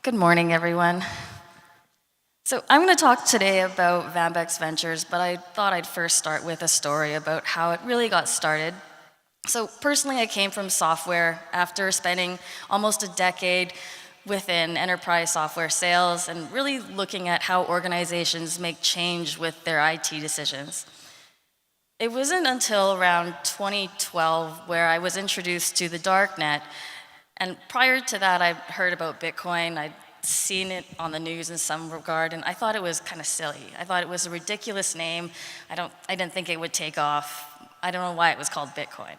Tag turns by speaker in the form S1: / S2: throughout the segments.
S1: Good morning, everyone. So I'm going to talk today about Vanbex Ventures, but I thought I'd first start with a story about how it really got started. So personally, I came from software after spending almost a decade within enterprise software sales and really looking at how organizations make change with their IT decisions. It wasn't until around 2012 where I was introduced to the darknet. And prior to that, I'd heard about Bitcoin. I'd seen it on the news in some regard, and I thought it was kind of silly. I thought it was a ridiculous name. I didn't think it would take off. I don't know why it was called Bitcoin.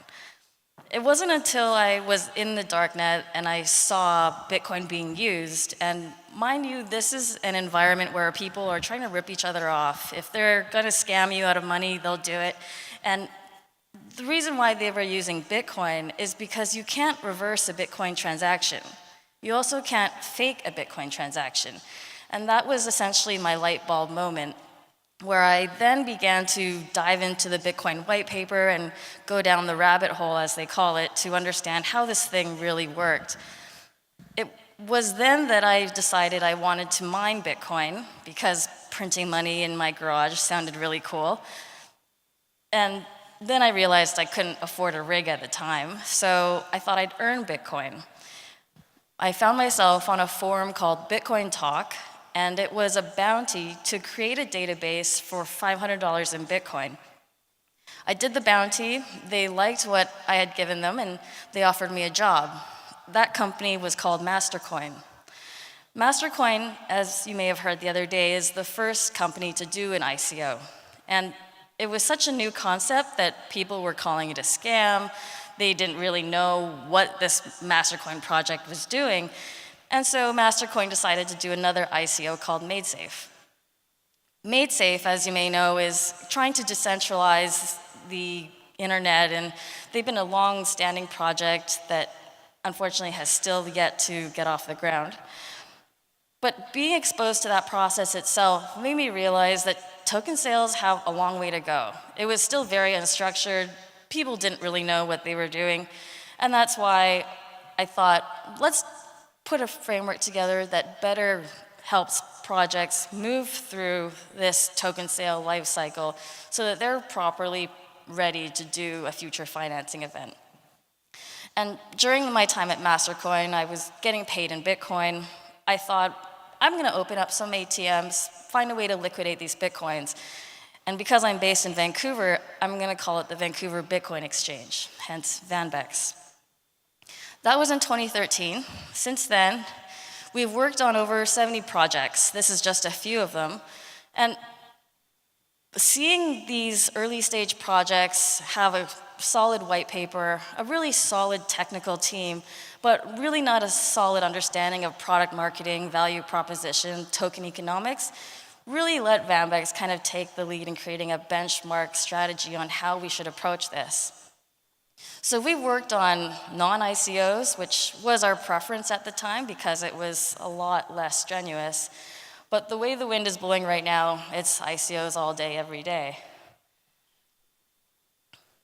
S1: It wasn't until I was in the darknet and I saw Bitcoin being used, and mind you, this is an environment where people are trying to rip each other off. If they're gonna scam you out of money, they'll do it. And the reason why they were using Bitcoin is because you can't reverse a Bitcoin transaction. You also can't fake a Bitcoin transaction. And that was essentially my light bulb moment, where I then began to dive into the Bitcoin white paper and go down the rabbit hole, as they call it, to understand how this thing really worked. It was then that I decided I wanted to mine Bitcoin because printing money in my garage sounded really cool. And then I realized I couldn't afford a rig at the time, so I thought I'd earn Bitcoin. I found myself on a forum called Bitcoin Talk, and it was a bounty to create a database for $500 in Bitcoin. I did the bounty, they liked what I had given them, and they offered me a job. That company was called Mastercoin. Mastercoin, as you may have heard the other day, is the first company to do an ICO. And it was such a new concept that people were calling it a scam. They didn't really know what this Mastercoin project was doing. And so Mastercoin decided to do another ICO called MadeSafe. MadeSafe, as you may know, is trying to decentralize the internet, and they've been a long-standing project that unfortunately has still yet to get off the ground. But being exposed to that process itself made me realize that token sales have a long way to go. It was still very unstructured. People didn't really know what they were doing. And that's why I thought, let's put a framework together that better helps projects move through this token sale life cycle so that they're properly ready to do a future financing event. And during my time at Mastercoin, I was getting paid in Bitcoin. I thought, I'm going to open up some ATMs, find a way to liquidate these Bitcoins. And because I'm based in Vancouver, I'm going to call it the Vancouver Bitcoin Exchange, hence Vanbex. That was in 2013. Since then, we've worked on over 70 projects. This is just a few of them. And seeing these early stage projects have a solid white paper, a really solid technical team, but really not a solid understanding of product marketing, value proposition, token economics, really let Vanbex kind of take the lead in creating a benchmark strategy on how we should approach this. So we worked on non-ICOs, which was our preference at the time because it was a lot less strenuous. But the way the wind is blowing right now, it's ICOs all day, every day.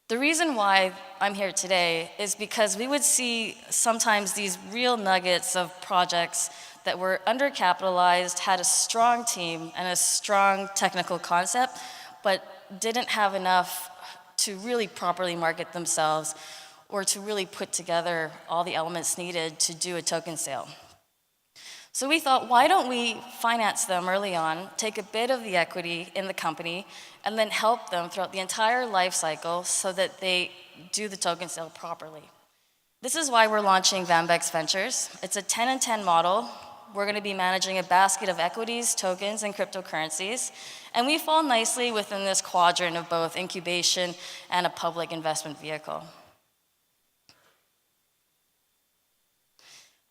S1: The reason why I'm here today is because we would see sometimes these real nuggets of projects that were undercapitalized, had a strong team and a strong technical concept, but didn't have enough to really properly market themselves or to really put together all the elements needed to do a token sale. So we thought, why don't we finance them early on, take a bit of the equity in the company, and then help them throughout the entire life cycle so that they do the token sale properly. This is why we're launching Vanbex Ventures. It's a 10 and 10 model. We're going to be managing a basket of equities, tokens, and cryptocurrencies. And we fall nicely within this quadrant of both incubation and a public investment vehicle.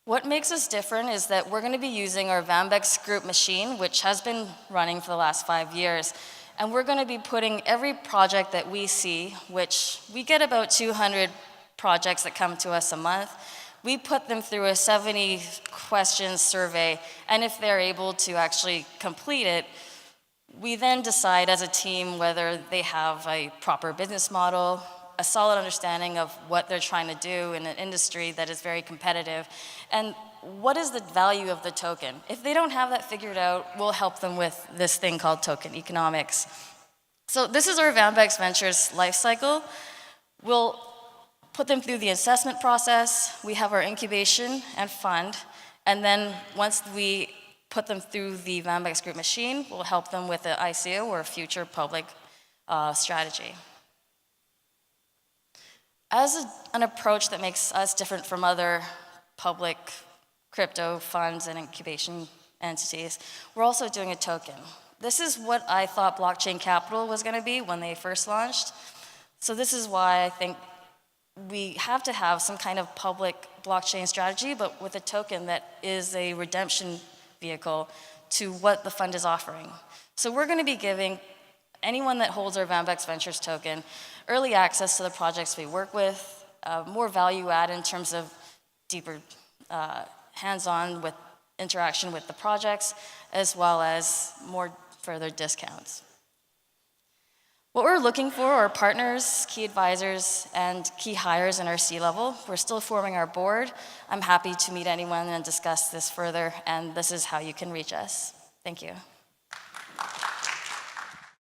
S1: What makes us different is that we're going to be using our Vanbex group machine, which has been running for the last 5 years. And we're going to be putting every project that we see, which we get about 200 projects that come to us a month. We put them through a 70-question survey, and if they're able to actually complete it, we then decide as a team whether they have a proper business model, a solid understanding of what they're trying to do in an industry that is very competitive. And what is the value of the token? If they don't have that figured out, we'll help them with this thing called token economics. So this is our Vanbex Ventures life cycle. We'll put them through the assessment process. We have our incubation and fund. And then once we put them through the Vanbex Group machine, we'll help them with the ICO or future public strategy. As an approach that makes us different from other public crypto funds and incubation entities, we're also doing a token. This is what I thought blockchain capital was going to be when they first launched. So this is why I think we have to have some kind of public blockchain strategy, but with a token that is a redemption vehicle to what the fund is offering. So we're going to be giving anyone that holds our Vanbex Ventures token early access to the projects we work with, more value add in terms of deeper hands-on with interaction with the projects, as well as more further discounts. What we're looking for are partners, key advisors, and key hires in our C-level. We're still forming our board. I'm happy to meet anyone and discuss this further, and this is how you can reach us. Thank you.